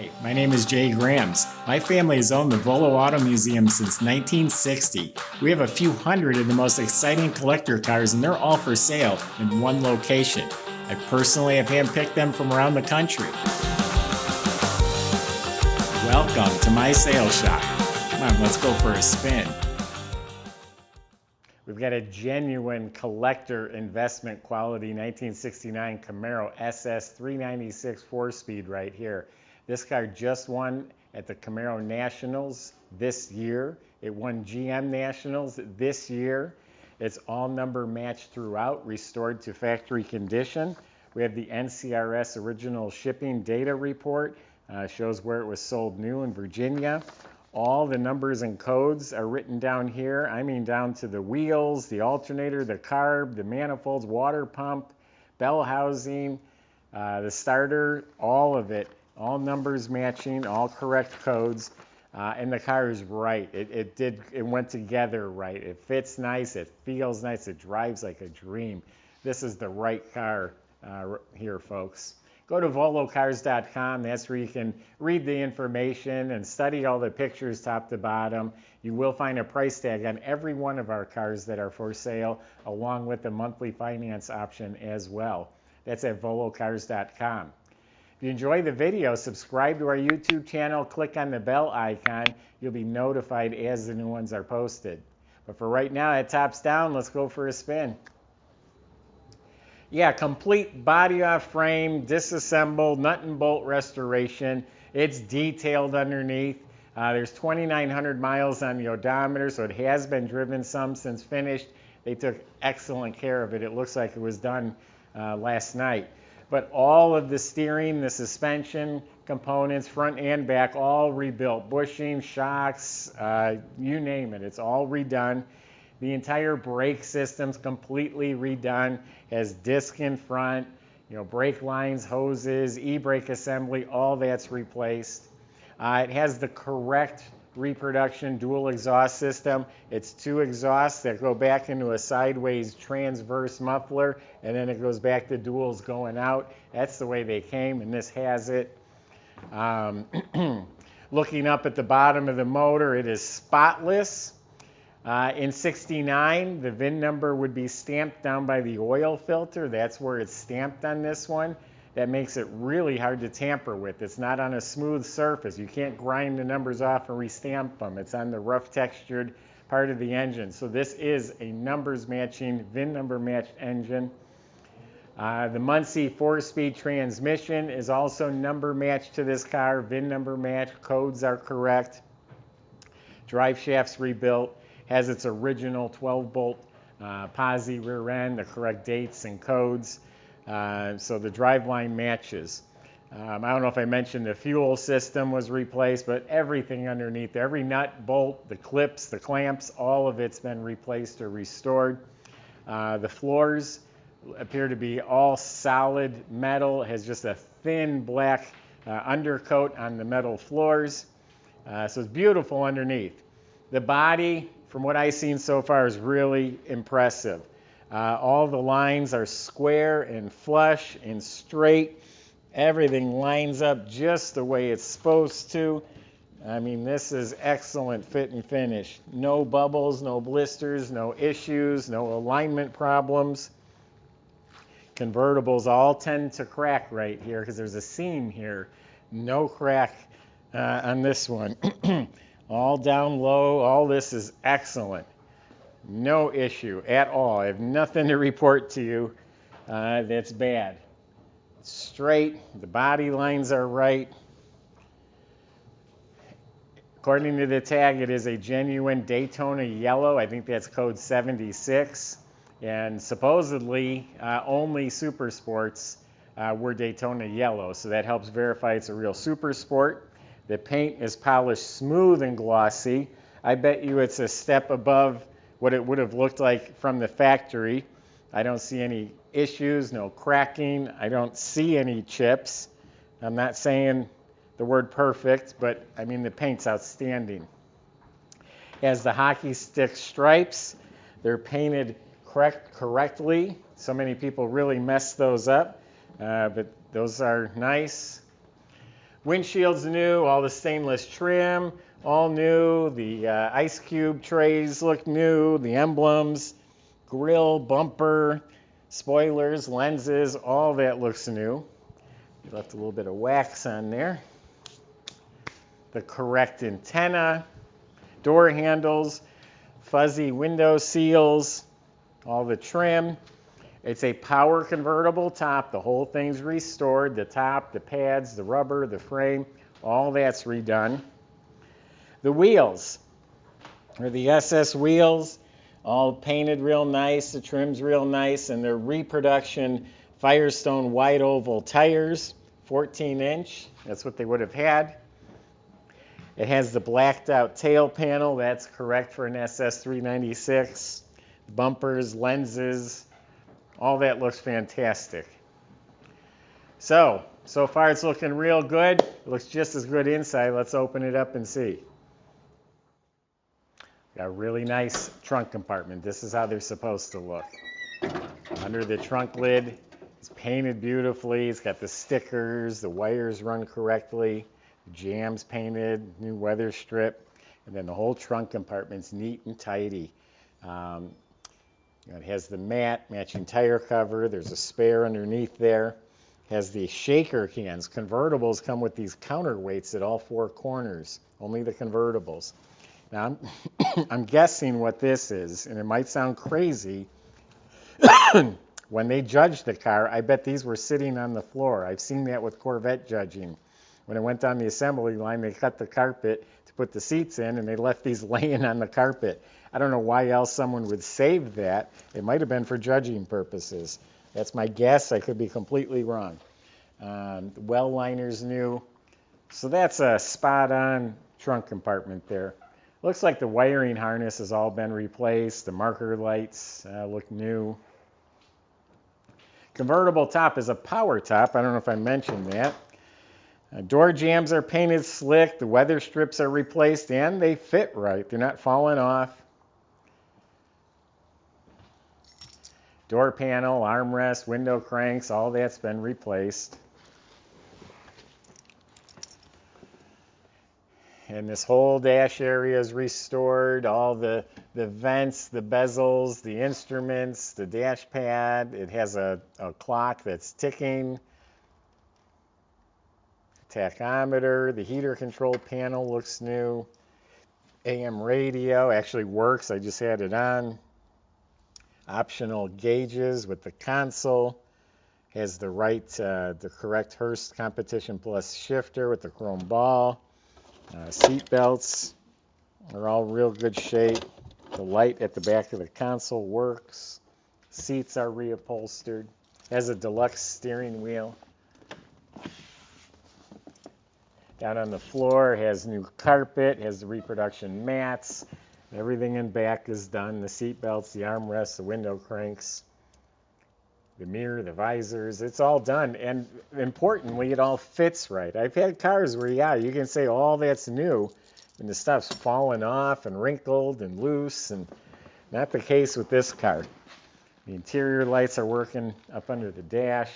Hi, my name is Jay Grams. My family has owned the Volo Auto Museum since 1960. We have a few hundred of the most exciting collector cars, and they're all for sale in one location. I personally have handpicked them from around the country. Welcome to my sales shop. Come on, let's go for a spin. We've got a genuine collector investment quality 1969 Camaro SS 396 4-speed right here. This car just won at the Camaro Nationals this year. It won GM Nationals this year. It's all number matched throughout, restored to factory condition. We have the NCRS Original Shipping Data Report. Shows where it was sold new in Virginia. All the numbers and codes are written down here. I mean down to the wheels, the alternator, the carb, the manifolds, water pump, bell housing, the starter, all of it. All numbers matching, all correct codes, and the car is right. It went together right. It fits nice, it feels nice, it drives like a dream. This is the right car here, folks. Go to volocars.com. That's where you can read the information and study all the pictures top to bottom. You will find a price tag on every one of our cars that are for sale, along with the monthly finance option as well. That's at volocars.com. If you enjoy the video, subscribe to our YouTube channel, click on the bell icon. You'll be notified as the new ones are posted. But for right now, that top's down. Let's go for a spin. Yeah, complete body off frame, disassembled, nut and bolt restoration. It's detailed underneath. There's 2,900 miles on the odometer, so it has been driven some since finished. They took excellent care of it. It looks like it was done last night. But all of the steering, the suspension components, front and back, all rebuilt. Bushing, shocks, you name it, it's all redone. The entire brake system's completely redone. Has disc in front, brake lines, hoses, e-brake assembly, all that's replaced. It has the correct reproduction dual exhaust system. It's two exhausts that go back into a sideways transverse muffler, and then it goes back to duals going out. That's the way they came, and this has it. Looking up at the bottom of the motor, it is spotless. In 69, the VIN number would be stamped down by the oil filter. That's where it's stamped on this one. That makes it really hard to tamper with. It's not on a smooth surface. You can't grind the numbers off and restamp them. It's on the rough textured part of the engine. So this is a numbers matching, VIN number matched engine. The Muncie 4-speed transmission is also number matched to this car. VIN number matched, codes are correct. Drive shaft's rebuilt. Has its original 12-bolt posi rear end, the correct dates and codes. So the driveline matches. I don't know if I mentioned the fuel system was replaced, but everything underneath, every nut, bolt, the clips, the clamps, all of it's been replaced or restored. The floors appear to be all solid metal. It has just a thin black undercoat on the metal floors. So it's beautiful underneath. The body, from what I've seen so far, is really impressive. All the lines are square and flush and straight. Everything lines up just the way it's supposed to. I mean, this is excellent fit and finish. No bubbles, no blisters, no issues, no alignment problems. Convertibles all tend to crack right here because there's a seam here. No crack on this one. All down low, all this is excellent. No issue at all. I have nothing to report to you that's bad. It's straight, the body lines are right. According to the tag, it is a genuine Daytona Yellow. I think that's code 76. And supposedly, only Super Sports were Daytona Yellow. So that helps verify it's a real Super Sport. The paint is polished smooth and glossy. I bet you it's a step above what it would have looked like from the factory. I don't see any issues, no cracking. I don't see any chips. I'm not saying the word perfect, but I mean the paint's outstanding. It has the hockey stick stripes. They're painted correctly. So many people really mess those up, but those are nice. Windshield's new, all the stainless trim, all new. The ice cube trays look new, the emblems, grill, bumper, spoilers, lenses, all that looks new. We left a little bit of wax on there. The correct antenna, door handles, fuzzy window seals, all the trim. It's a power convertible top. The whole thing's restored. The top, the pads, the rubber, the frame, all that's redone. The wheels are the SS wheels, all painted real nice. The trim's real nice, and they're reproduction Firestone wide oval tires, 14-inch. That's what they would have had. It has the blacked out tail panel. That's correct for an SS 396. Bumpers, lenses, all that looks fantastic. So far it's looking real good. It looks just as good inside. Let's open it up and see. Got a really nice trunk compartment. This is how they're supposed to look. Under the trunk lid, it's painted beautifully. It's got the stickers, the wires run correctly, the jams painted, new weather strip, and then the whole trunk compartment's neat and tidy. It has the matching tire cover. There's a spare underneath there. It has the shaker cans. Convertibles come with these counterweights at all four corners, only the convertibles. Now, I'm guessing what this is, and it might sound crazy. When they judged the car, I bet these were sitting on the floor. I've seen that with Corvette judging. When it went down the assembly line, they cut the carpet to put the seats in, and they left these laying on the carpet. I don't know why else someone would save that. It might have been for judging purposes. That's my guess. I could be completely wrong. The well liner's new. So that's a spot-on trunk compartment there. Looks like the wiring harness has all been replaced. The marker lights look new. Convertible top is a power top. I don't know if I mentioned that. Door jambs are painted slick. The weather strips are replaced, and they fit right. They're not falling off. Door panel, armrest, window cranks, all that's been replaced. And this whole dash area is restored. All the vents, the bezels, the instruments, the dash pad. It has a clock that's ticking. Tachometer, the heater control panel looks new. AM radio actually works. I just had it on. Optional gauges with the console. Has the correct Hurst Competition Plus shifter with the chrome ball. Seat belts are all real good shape. The light at the back of the console works. Seats are reupholstered. Has a deluxe steering wheel. Down on the floor, has new carpet, has the reproduction mats. Everything in back is done. The seat belts, the armrests, the window cranks, the mirror, the visors. It's all done. And importantly, it all fits right. I've had cars where, you can say all that's new, and the stuff's fallen off and wrinkled and loose, and not the case with this car. The interior lights are working up under the dash.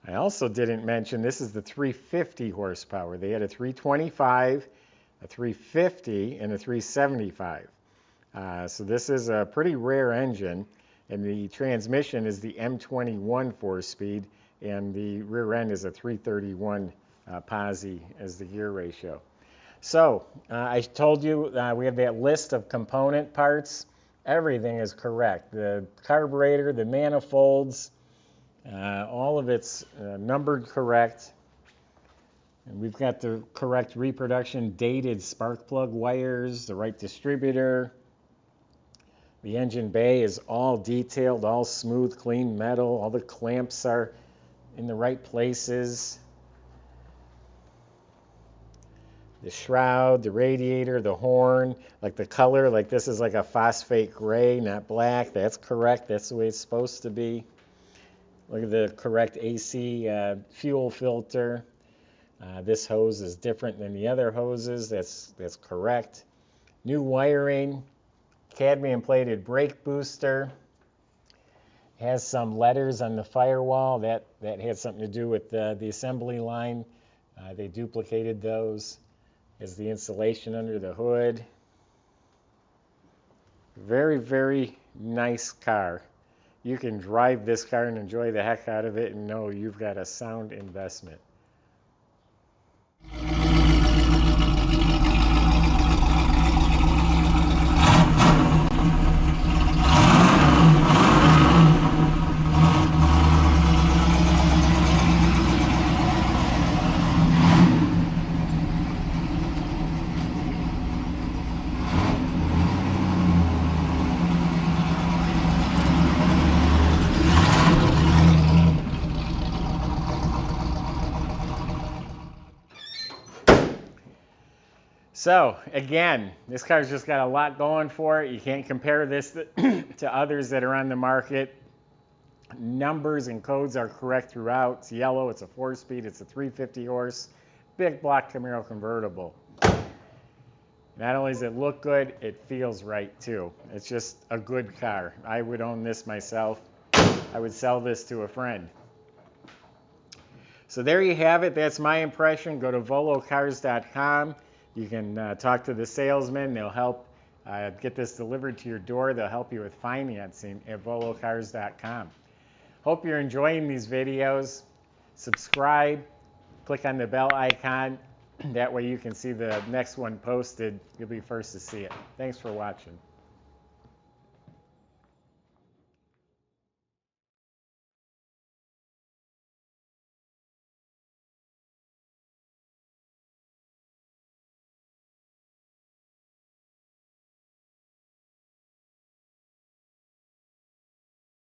I also didn't mention this is the 350 horsepower. They had a 325, a 350, and a 375. So this is a pretty rare engine, and the transmission is the M21 4-speed, and the rear end is a 331 posi as the gear ratio. So I told you we have that list of component parts. Everything is correct. The carburetor, the manifolds, all of it's numbered correct. And we've got the correct reproduction dated spark plug wires, the right distributor. The engine bay is all detailed, all smooth, clean metal. All the clamps are in the right places. The shroud, the radiator, the horn, like the color, like this is like a phosphate gray, not black. That's correct. That's the way it's supposed to be. Look at the correct AC fuel filter. This hose is different than the other hoses. That's correct. New wiring, cadmium plated brake booster. Has some letters on the firewall. That had something to do with the assembly line. They duplicated those. As the insulation under the hood. Very, very nice car. You can drive this car and enjoy the heck out of it and know you've got a sound investment. So again, this car's just got a lot going for it. You can't compare this to others that are on the market. Numbers and codes are correct throughout. It's yellow, it's a 4-speed, it's a 350 horse, big block Camaro convertible. Not only does it look good, it feels right too. It's just a good car. I would own this myself. I would sell this to a friend. So there you have it. That's my impression. Go to volocars.com. You can talk to the salesman. They'll help get this delivered to your door. They'll help you with financing at volocars.com. Hope you're enjoying these videos. Subscribe. Click on the bell icon. That way you can see the next one posted. You'll be first to see it. Thanks for watching.